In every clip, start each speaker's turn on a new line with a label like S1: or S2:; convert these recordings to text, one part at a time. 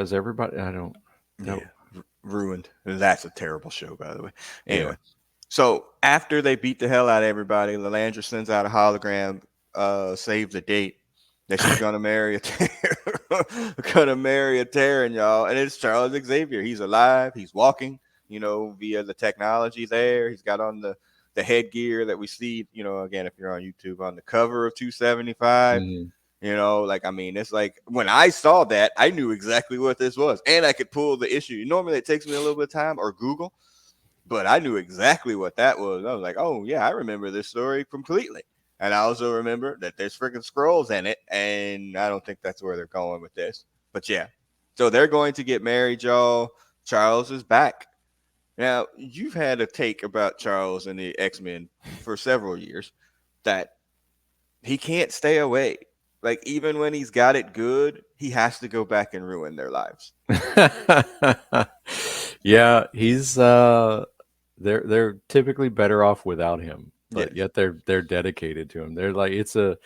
S1: Because everybody, I don't
S2: Yeah,
S1: know.
S2: ruined. That's a terrible show, by the way.
S1: Yeah.
S2: Anyway, so after they beat the hell out of everybody, Lilandra sends out a hologram, save the date that she's gonna marry gonna marry a Terran, y'all, and it's Charles Xavier. He's alive. He's walking, via the technology there. He's got on the headgear that we see, again, if you're on YouTube, on the cover of 275.
S1: Mhm.
S2: Like, I mean, it's like when I saw that, I knew exactly what this was, and I could pull the issue. Normally, it takes me a little bit of time or Google, but I knew exactly what that was. I was like, oh yeah, I remember this story completely. And I also remember that there's freaking scrolls in it, and I don't think that's where they're going with this. But yeah, so they're going to get married, y'all. Charles is back. Now, you've had a take about Charles and the X-Men for several years that he can't stay away. Like, even when he's got it good, he has to go back and ruin their lives.
S1: Yeah, he's they're typically better off without him, but
S2: Yes.
S1: yet they're dedicated to him. They're like it's a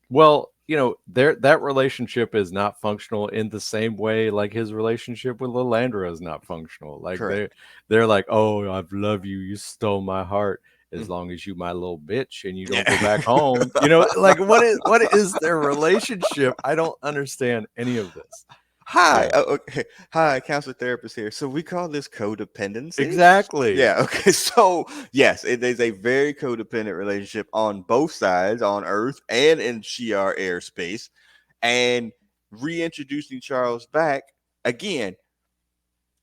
S1: well, their that relationship is not functional in the same way like his relationship with Lilandra is not functional. Like
S2: Correct.
S1: they're like, "Oh, I love you. You stole my heart. As
S2: Mm.
S1: long as you my little bitch and you don't go
S2: Yeah.
S1: back home." Like what is their relationship? I don't understand any of this.
S2: Hi.
S1: Yeah.
S2: Oh, okay. Hi, counselor therapist here. So we call this codependency.
S1: Exactly.
S2: Yeah. Okay. So yes, it is a very codependent relationship on both sides, on Earth and in Shi'ar airspace. And reintroducing Charles back again,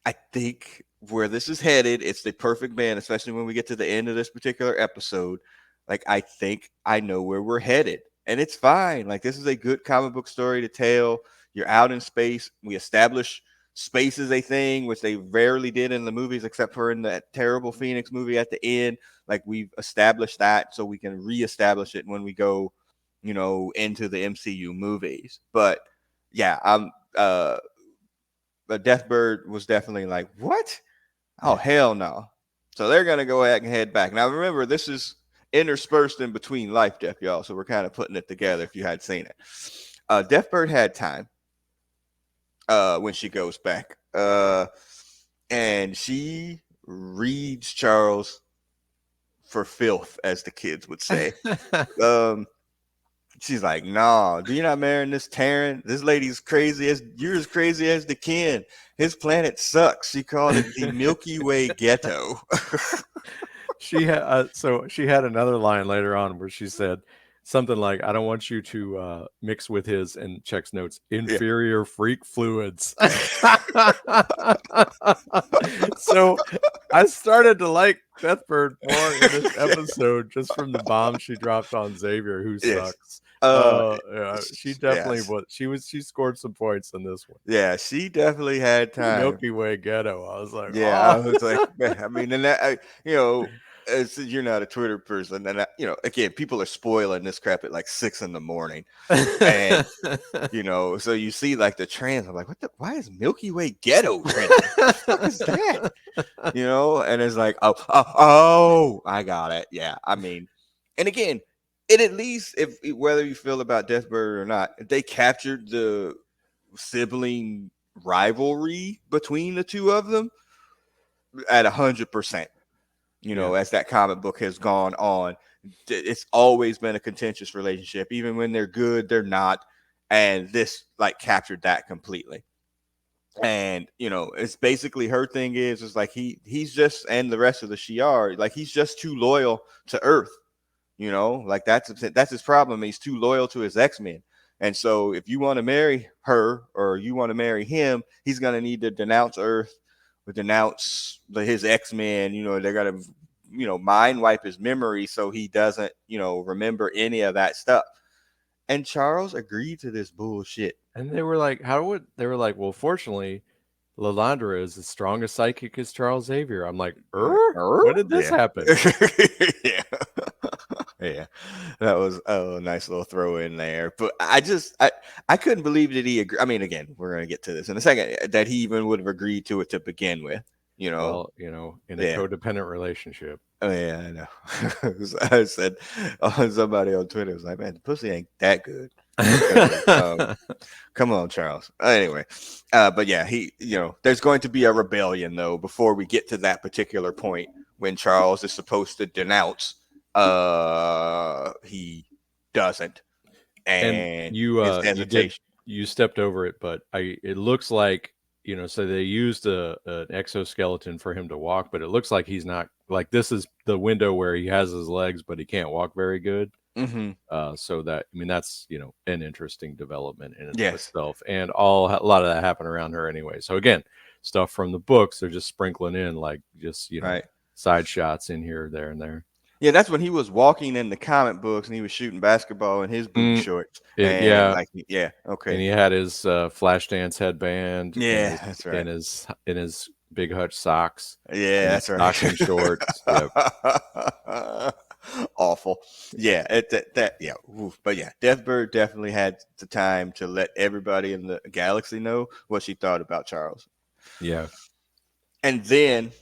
S2: I think where this is headed, it's the perfect man, especially when we get to the end of this particular episode. Like, I think I know where we're headed, and it's fine. Like, this is a good comic book story to tell. You're out in space. We establish space is a thing, which they rarely did in the movies, except for in that terrible Phoenix movie at the end. Like, we've established that so we can reestablish it when we go, into the MCU movies. But yeah, but Deathbird was definitely like, what? Oh, hell no. So they're going to go ahead and head back. Now, remember, this is interspersed in between Life Death, y'all. So we're kind of putting it together if you had seen it. Deathbird had time when she goes back. And she reads Charles for filth, as the kids would say. Um, She's like, "Nah, do you not marrying this Terran? This lady's crazy as you're as crazy as the kin. His planet sucks." She called it the Milky Way Ghetto.
S1: She had another line later on where she said something like, "I don't want you to mix with his," and checks notes,
S2: Yeah.
S1: inferior freak fluids. So I started to like Deathbird more in this episode just from the bomb she dropped on Xavier, who
S2: Yes.
S1: sucks.
S2: Uh,
S1: Yeah, she definitely
S2: yes.
S1: was. She scored some points in this one.
S2: Yeah, she definitely had
S1: The
S2: time.
S1: Milky Way Ghetto. I was like,
S2: Yeah, I
S1: oh.
S2: was like, man, I mean, and that, since you're not a Twitter person, and again, people are spoiling this crap at like 6 in the morning, and so you see like the trends. I'm like, what the? Why is Milky Way Ghetto trending? What the fuck is that? And it's like, oh, I got it. Yeah, I mean, and again, it at least if whether you feel about Deathbird or not, they captured the sibling rivalry between the two of them at 100%.
S1: Yeah.
S2: As that comic book has gone on, it's always been a contentious relationship. Even when they're good, they're not, and this like captured that completely. And it's basically her thing is like he's just, and the rest of the Shi'ar, like he's just too loyal to Earth. Like that's his problem. He's too loyal to his X-Men. And so if you want to marry her or you want to marry him, he's gonna need to denounce Earth, or denounce his X-Men. They're gonna mind wipe his memory so he doesn't remember any of that stuff. And Charles agreed to this bullshit.
S1: And they were like, they were like, well, fortunately, Lilandra is as strong a psychic as Charles Xavier. I'm like,
S2: Like,
S1: when did this
S2: yeah.
S1: happen?
S2: Yeah. Yeah. That was a nice little throw in there. But I couldn't believe that he agreed. I mean, again, we're going to get to this in a second, that he even would have agreed to it to begin with,
S1: Well, in a
S2: Yeah.
S1: codependent relationship.
S2: Oh, yeah, I know. I said, somebody on Twitter was like, man, the pussy ain't that good. because come on, Charles. Anyway, but yeah, there's going to be a rebellion though before we get to that particular point when Charles is supposed to denounce. He doesn't,
S1: And
S2: and
S1: you
S2: his
S1: you did
S2: hesitation.
S1: you stepped over it, but it looks like, so they used an exoskeleton for him to walk, but it looks like he's not, like, this is the window where he has his legs but he can't walk very good.
S2: Mm-hmm.
S1: So that, I mean, that's, an interesting development in
S2: Yes.
S1: itself, and a lot of that happened around her anyway. So again, stuff from the books they're just sprinkling in, like, just,
S2: Right.
S1: side shots in here, there, and there.
S2: Yeah, that's when he was walking in the comic books and he was shooting basketball in his booty shorts. And
S1: Yeah,
S2: like, yeah,
S1: and
S2: okay.
S1: he had his flash dance headband in
S2: Yeah,
S1: his
S2: that's right.
S1: big hutch socks
S2: Yeah,
S1: and his
S2: that's right.
S1: stocking shorts. Yep.
S2: Awful. Yeah, yeah. Oof. But yeah, Deathbird definitely had the time to let everybody in the galaxy know what she thought about Charles.
S1: Yeah.
S2: And then,